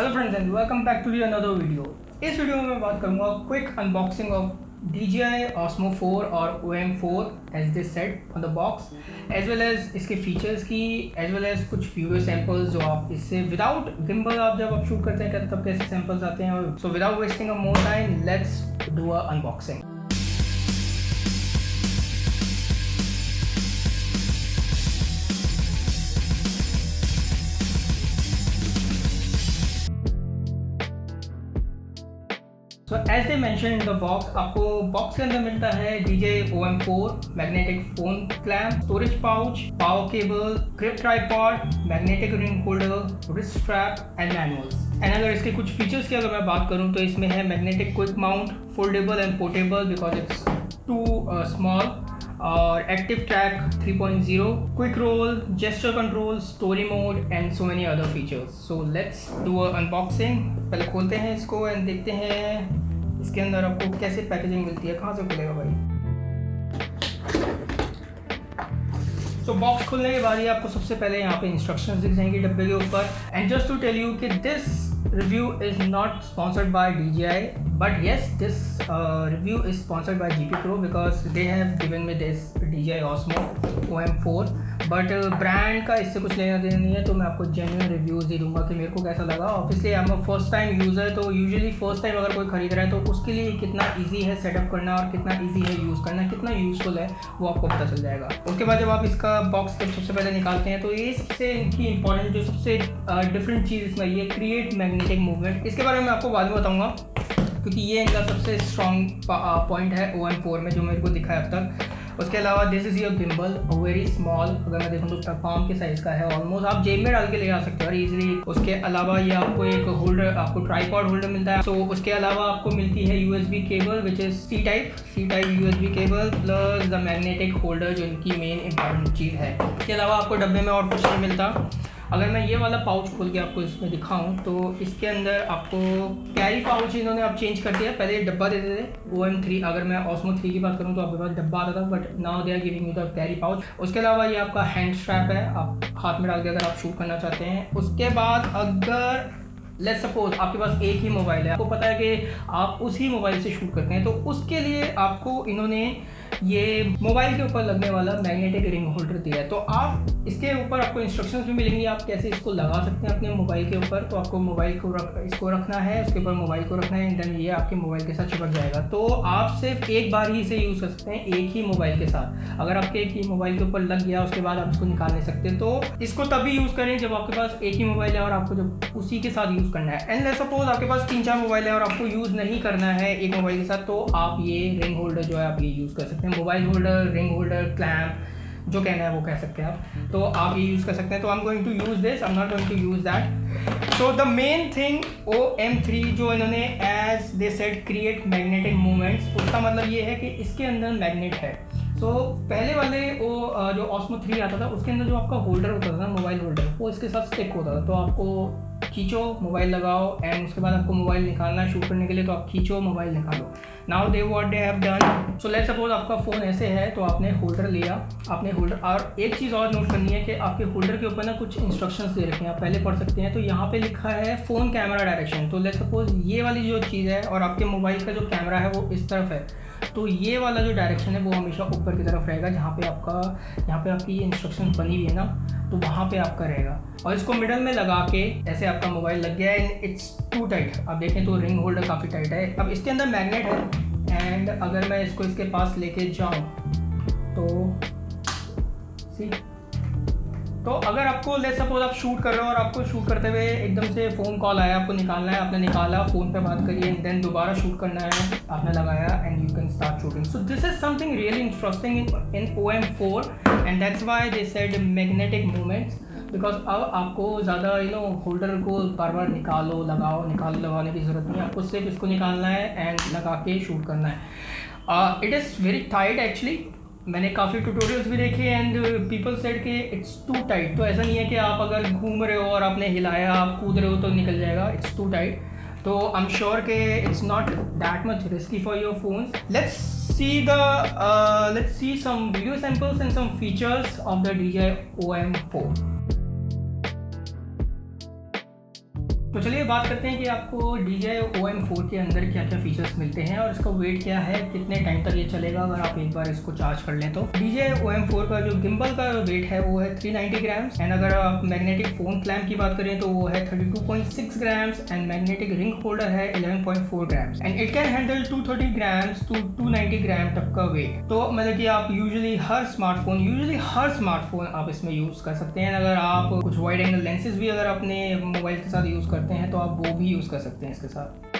Hello friends and welcome back to another video. इस video में मैं बात करूंगा quick unboxing of DJI OSMO 4 और OM4 as this set on the box, as well as इसके features की, as well as कुछ video samples जो आप इससे विदाउट गिम्बल आप जब आप शूट करते हैं तब कैसे सैंपल्स आते हैं। So without wasting a more time let's do a unboxing. So as they mentioned in the box, आपको बॉक्स के अंदर मिलता है DJI OM4 magnetic phone clamp, storage pouch, power cable, grip tripod, magnetic ring holder, wrist strap and manuals. And अगर इसके कुछ features की अगर मैं बात करूँ तो इसमें है magnetic quick mount, foldable and portable because it's too small, और active track 3.0, quick roll, gesture control, story mode and so many other features. So let's do a unboxing. पहले खोलते हैं इसको एंड देखते हैं इसके अंदर आपको कैसे पैकेजिंग मिलती है। कहाँ से खुलेगा भाई? सो बॉक्स खोलने के बाद ही आपको सबसे पहले यहाँ पे इंस्ट्रक्शंस दिख जाएंगी डब्बे के ऊपर। And just to tell you कि this review is not sponsored by DJI, but yes, this review is sponsored by GP Pro because they have given me this DJI OSMO OM4, but brand का इससे कुछ लेना देना नहीं है, तो मैं आपको जेन्युइन रिव्यूज़ दे दूंगा कि मेरे को कैसा लगा। Obviously I am a first time user, तो यूजुअली फर्स्ट टाइम अगर कोई खरीद रहा है तो उसके लिए कितना ईजी है सेटअप करना और कितना ईजी है यूज़ करना, कितना यूज़फुल है वो आपको पता चल जाएगा। उसके बाद जब आप इसका बॉक्स सबसे पहले निकालते हैं तो ये सबसे इनकी इंपॉर्टेंट जो सबसे डिफरेंट चीज़ इसमें ये क्रिएट मैग्नेटिक मूवमेंट। इसके बारे में आपको बाद में बताऊंगा क्योंकि ये इनका सबसे स्ट्रॉन्ग पॉइंट है OM4 में जो मेरे को दिखा है अब तक। उसके अलावा this is your gimbal, very small, अगर मैं देखूँ तो पाम के साइज़ का है ऑलमोस्ट, आप जेब में डाल के ले जा सकते हो इजीली। उसके अलावा ये आपको एक होल्डर, आपको ट्राइपॉड होल्डर मिलता है। सो उसके अलावा आपको मिलती है USB cable which is C type USB cable plus the magnetic holder जो इनकी मेन इंपॉर्टेंट चीज़ है। इसके अलावा आपको डब्बे में और कुछ नहीं मिलता। अगर मैं ये वाला पाउच खोल के आपको इसमें दिखाऊं तो इसके अंदर आपको कैरी पाउच इन्होंने अब चेंज कर दिया। पहले डब्बा देते थे OM3, अगर मैं OSMO 3 की बात करूं तो आपके पास डब्बा आता था, but now they are giving you the carry pouch. उसके अलावा ये आपका हैंड स्ट्रैप है, आप हाथ में डाल के अगर आप शूट करना चाहते हैं। उसके बाद अगर लेट्स सपोज आपके पास एक ही मोबाइल है, आपको पता है कि आप उसी मोबाइल से शूट करते हैं, तो उसके लिए आपको इन्होंने ये मोबाइल के ऊपर लगने वाला मैग्नेटिक रिंग होल्डर दिया है। तो आप इसके ऊपर आपको इंस्ट्रक्शंस भी मिलेंगी आप कैसे इसको लगा सकते हैं अपने मोबाइल के ऊपर। तो आपको मोबाइल को इसको रखना है, उसके ऊपर मोबाइल को रखना है एंड देन ये आपके मोबाइल के साथ चिपक जाएगा। तो आप सिर्फ एक बार ही इसे यूज़ कर सकते हैं एक ही मोबाइल के साथ। अगर आपके एक ही मोबाइल के ऊपर लग गया उसके बाद आप इसको निकाल नहीं सकते। तो इसको तभी यूज़ करें जब आपके पास एक ही मोबाइल है और आपको जब उसी के साथ यूज़ करना है। एंड सपोज आपके पास 3-4 मोबाइल है और आपको यूज़ नहीं करना है एक मोबाइल के साथ, तो आप ये रिंग होल्डर जो है आप ये यूज़ कर सकते हैं। Mobile holder, ring holder, clamp जो कहना है वो कह सकते हैं आप, तो आप ये यूज़ कर सकते हैं। तो I am going to use this, I am not going to use that. So the main thing OM3 जो इन्होंने as they said create magnetic movements, उसका मतलब ये है कि इसके अंदर मैग्नेट है। सो पहले वाले वो जो OSMO 3 आता था उसके अंदर जो आपका होल्डर होता था ना, मोबाइल होल्डर, वो इसके साथ स्टिक होता था। तो आपको खींचो, मोबाइल लगाओ एंड उसके बाद आपको मोबाइल निकालना है शूट करने के लिए, तो आप खींचो, मोबाइल निकालो। Now they what they have done. So let's suppose आपका फ़ोन ऐसे है तो आपने होल्डर लिया, आपने होल्डर, और एक चीज़ और नोट करनी है कि आपके होल्डर के ऊपर ना कुछ इंस्ट्रक्शंस दे रखे हैं, आप पहले पढ़ सकते हैं। तो यहाँ पे लिखा है फ़ोन कैमरा डायरेक्शन। तो लेट्स सपोज ये वाली जो चीज़ है और आपके मोबाइल का जो कैमरा है वो इस तरफ है, तो ये वाला जो डायरेक्शन है वो हमेशा ऊपर की तरफ रहेगा, जहाँ पे आपकी ये इंस्ट्रक्शन बनी हुई है ना, तो वहाँ पे आपका रहेगा। और इसको मिडल में लगा के ऐसे आपका मोबाइल लग गया एंड इट्स टू टाइट। आप देखें तो रिंग होल्डर काफ़ी टाइट है। अब इसके अंदर मैग्नेट है एंड अगर मैं इसको इसके पास लेके जाऊँ तो सी, तो अगर आपको लेट्स सपोज आप शूट कर रहे हो और आपको शूट करते हुए एकदम से फ़ोन कॉल आया, आपको निकालना है, आपने निकाला, फ़ोन पे बात करिए एंड देन दोबारा शूट करना है, आपने लगाया and you can start shooting. So this is something really interesting in OM4 and that's why they said magnetic movements, because अब आपको ज़्यादा होल्डर को बार बार निकालो लगाने की ज़रूरत नहीं है, आपको सिर्फ इसको निकालना है एंड लगा के शूट करना है। It is very tight actually, मैंने काफ़ी ट्यूटोरियल्स भी देखे एंड पीपल सेड कि इट्स टू टाइट। तो ऐसा नहीं है कि आप अगर घूम रहे हो और आपने हिलाया, आप कूद रहे हो तो निकल जाएगा, इट्स टू टाइट। तो आई एम श्योर कि it's not that much risky for your phones. Let's see some video samples and some features of the DJI OM4। तो चलिए बात करते हैं कि आपको DJI OM4 के अंदर क्या क्या फीचर्स मिलते हैं और इसका वेट क्या है, कितने टाइम तक ये चलेगा अगर आप एक बार इसको चार्ज कर लें तो। DJI OM4 का जो गिम्बल का वेट है वो है 390 ग्राम्स एंड अगर आप मैग्नेटिक फोन क्लैम्प की बात करें तो वो है 32.6 grams and magnetic ring holder है 11.4 grams and it can handle 230 grams to 290 gram तक का वेट। तो मतलब कि आप यूजुअली हर स्मार्टफोन आप इसमें यूज़ कर सकते हैं। अगर आप कुछ वाइड एंगल लेंसेज भी अगर अपने मोबाइल के साथ यूज़ करते हैं तो आप वो भी यूज़ कर सकते हैं इसके साथ।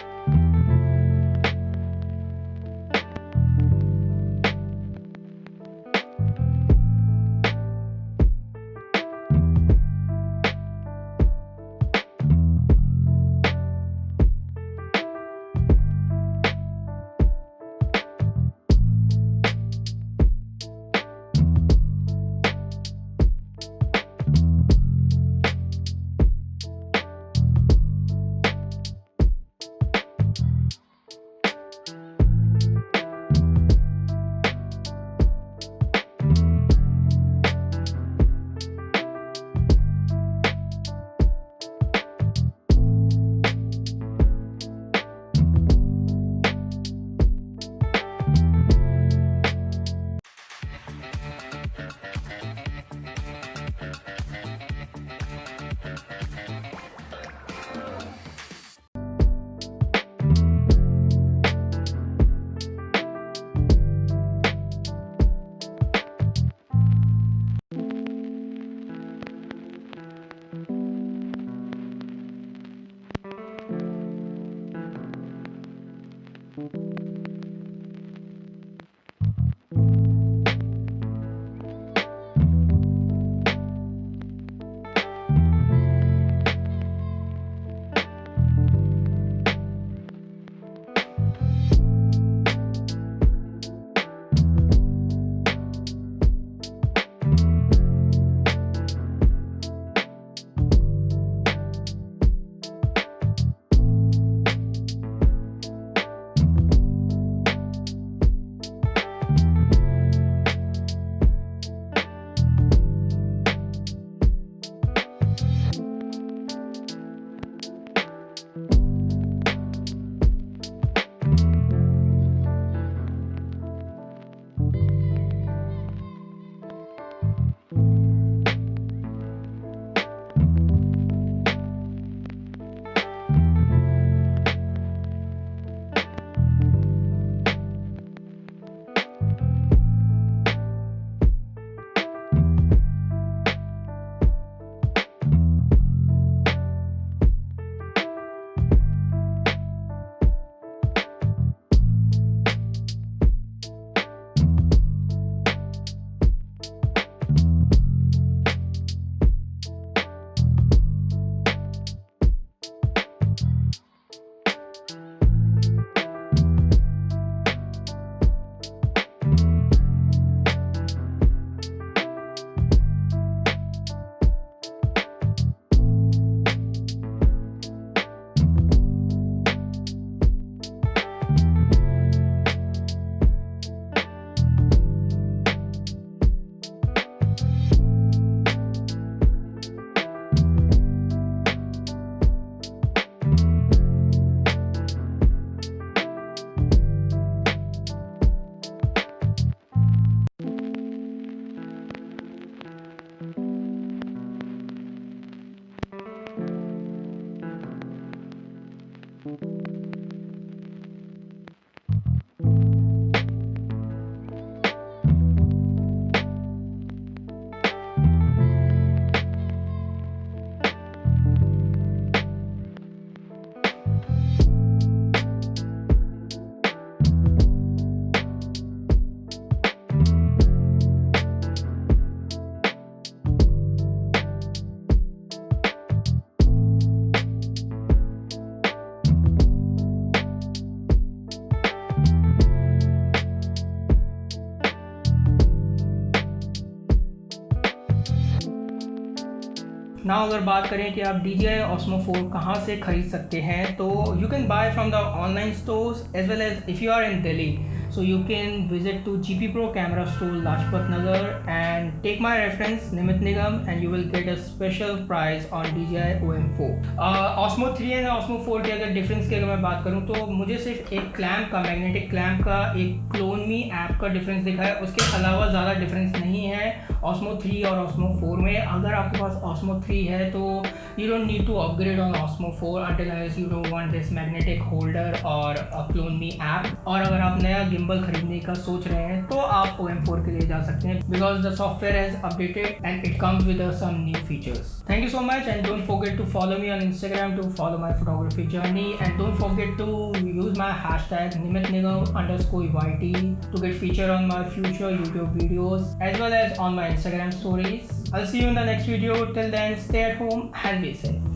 नाउ अगर बात करें कि आप DJI OSMO 4 कहाँ से खरीद सकते हैं, तो you can buy from the online stores as well as if you are in Delhi So you can visit to GP Pro Camera Store Lajpat Nagar and take my reference Nimit Nigam and you will get a special price on DJI OM4. OSMO 3 and OSMO 4 के अगर difference की अगर मैं बात करूँ तो मुझे सिर्फ एक क्लैम्प का, मैग्नेटिक क्लैम्प का, एक क्लोनमी ऐप का डिफरेंस दिखा है, उसके अलावा ज़्यादा डिफरेंस नहीं है OSMO 3 और OSMO 4 में. अगर आपके पास OSMO 3 है तो you don't need to upgrade on OSMO 4 until unless you don't want this magnetic holder और a CLONEME app. और अगर आप नया गिम्बल खरीदने का सोच रहे हैं तो आप OM4 के लिए जा सकते हैं because the software has updated and it comes with some new features. Thank you so much and don't forget to follow me on Instagram to follow my photography journey and don't forget to use my hashtag nimitnigam_YT to get featured on my future YouTube videos as well as on my Instagram stories. I'll see you in the next video. Till then, stay at home and be safe.